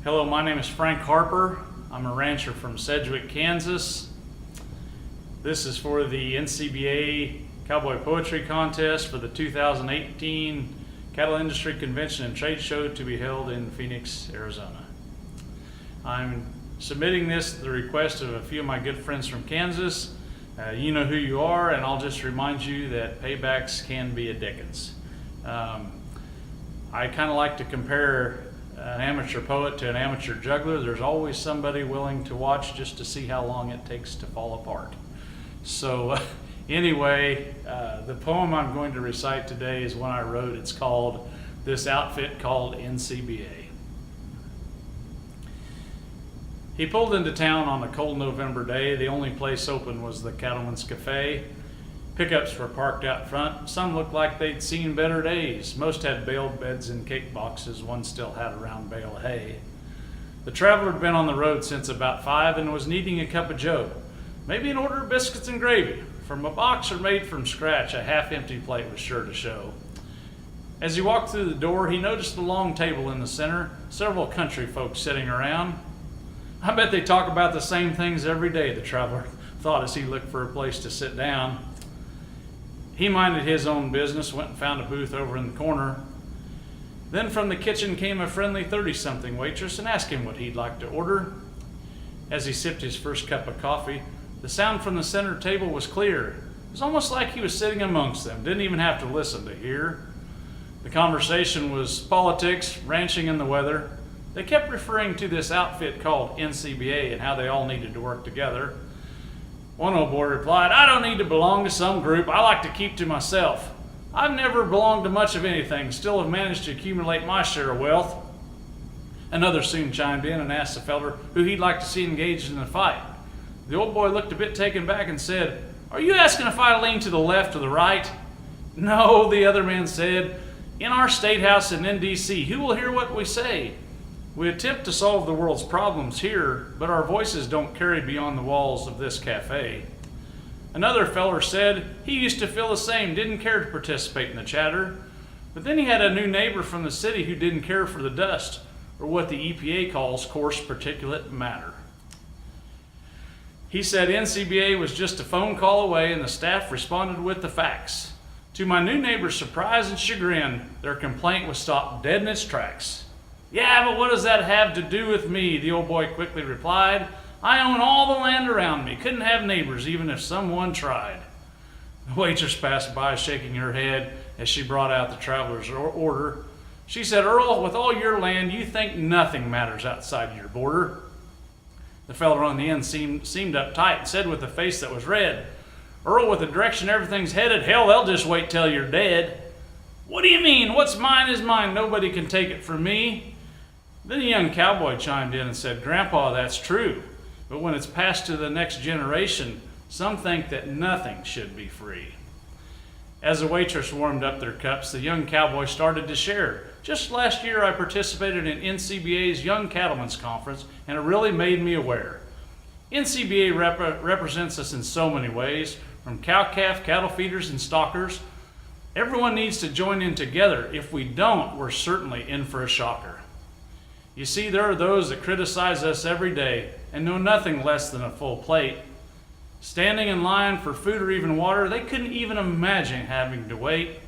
Hello, my name is Frank Harper. I'm a rancher from Sedgwick, Kansas. This is for the NCBA Cowboy Poetry Contest for the 2018 Cattle Industry Convention and Trade Show to be held in Phoenix, Arizona. I'm submitting this at the request of a few of my good friends from Kansas. You know who you are, and I'll just remind you that paybacks can be a Dickens. I kind of like to compare an amateur poet to an amateur juggler. There's always somebody willing to watch just to see how long it takes to fall apart. So anyway, the poem I'm going to recite today is one I wrote. It's called This Outfit Called NCBA. He pulled into town on a cold November day. The only place open was the Cattleman's Cafe. Pickups were parked out front. Some looked like they'd seen better days. Most had baled beds and cake boxes. One still had a round bale of hay. The traveler had been on the road since about 5 and was needing a cup of joe. Maybe an order of biscuits and gravy. From a box or made from scratch, a half-empty plate was sure to show. As he walked through the door, he noticed a long table in the center, several country folks sitting around. I bet they talk about the same things every day, the traveler thought as he looked for a place to sit down. He minded his own business, went and found a booth over in the corner. Then from the kitchen came a friendly 30-something waitress and asked him what he'd like to order. As he sipped his first cup of coffee, the sound from the center table was clear. It was almost like he was sitting amongst them, didn't even have to listen to hear. The conversation was politics, ranching, and the weather. They kept referring to this outfit called NCBA and how they all needed to work together. One old boy replied, "I don't need to belong to some group. I like to keep to myself. I've never belonged to much of anything, still have managed to accumulate my share of wealth." Another soon chimed in and asked the feller who he'd like to see engaged in a fight. The old boy looked a bit taken back and said, "Are you asking if I lean to the left or the right?" "No," the other man said, "in our state house in DC, who will hear what we say? We attempt to solve the world's problems here, but our voices don't carry beyond the walls of this cafe." Another feller said he used to feel the same, didn't care to participate in the chatter. But then he had a new neighbor from the city who didn't care for the dust, or what the EPA calls coarse particulate matter. He said NCBA was just a phone call away and the staff responded with the facts. To my new neighbor's surprise and chagrin, their complaint was stopped dead in its tracks. "Yeah, but what does that have to do with me?" the old boy quickly replied. "I own all the land around me. Couldn't have neighbors even if someone tried." The waitress passed by shaking her head as she brought out the traveler's order. She said, "Earl, with all your land, you think nothing matters outside your border." The feller on the end seemed uptight and said with a face that was red, "Earl, with the direction everything's headed, hell, they'll just wait till you're dead." "What do you mean? What's mine is mine. Nobody can take it from me." Then a young cowboy chimed in and said, "Grandpa, that's true. But when it's passed to the next generation, some think that nothing should be free." As the waitress warmed up their cups, the young cowboy started to share. "Just last year I participated in NCBA's Young Cattlemen's Conference, and it really made me aware. NCBA represents us in so many ways, from cow-calf, cattle feeders, and stockers. Everyone needs to join in together. If we don't, we're certainly in for a shocker. You see, there are those that criticize us every day and know nothing less than a full plate. Standing in line for food or even water, they couldn't even imagine having to wait.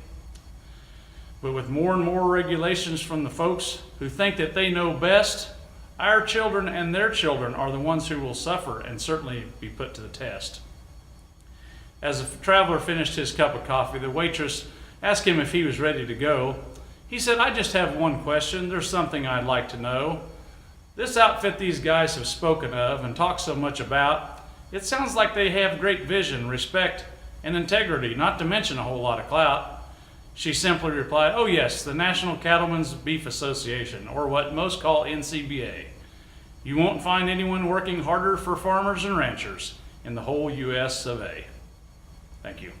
But with more and more regulations from the folks who think that they know best, our children and their children are the ones who will suffer and certainly be put to the test." As the traveler finished his cup of coffee, the waitress asked him if he was ready to go. He said, "I just have one question. There's something I'd like to know. This outfit these guys have spoken of and talked so much about, it sounds like they have great vision, respect, and integrity, not to mention a whole lot of clout." She simply replied, "Oh yes, the National Cattlemen's Beef Association, or what most call NCBA. You won't find anyone working harder for farmers and ranchers in the whole US of A." Thank you.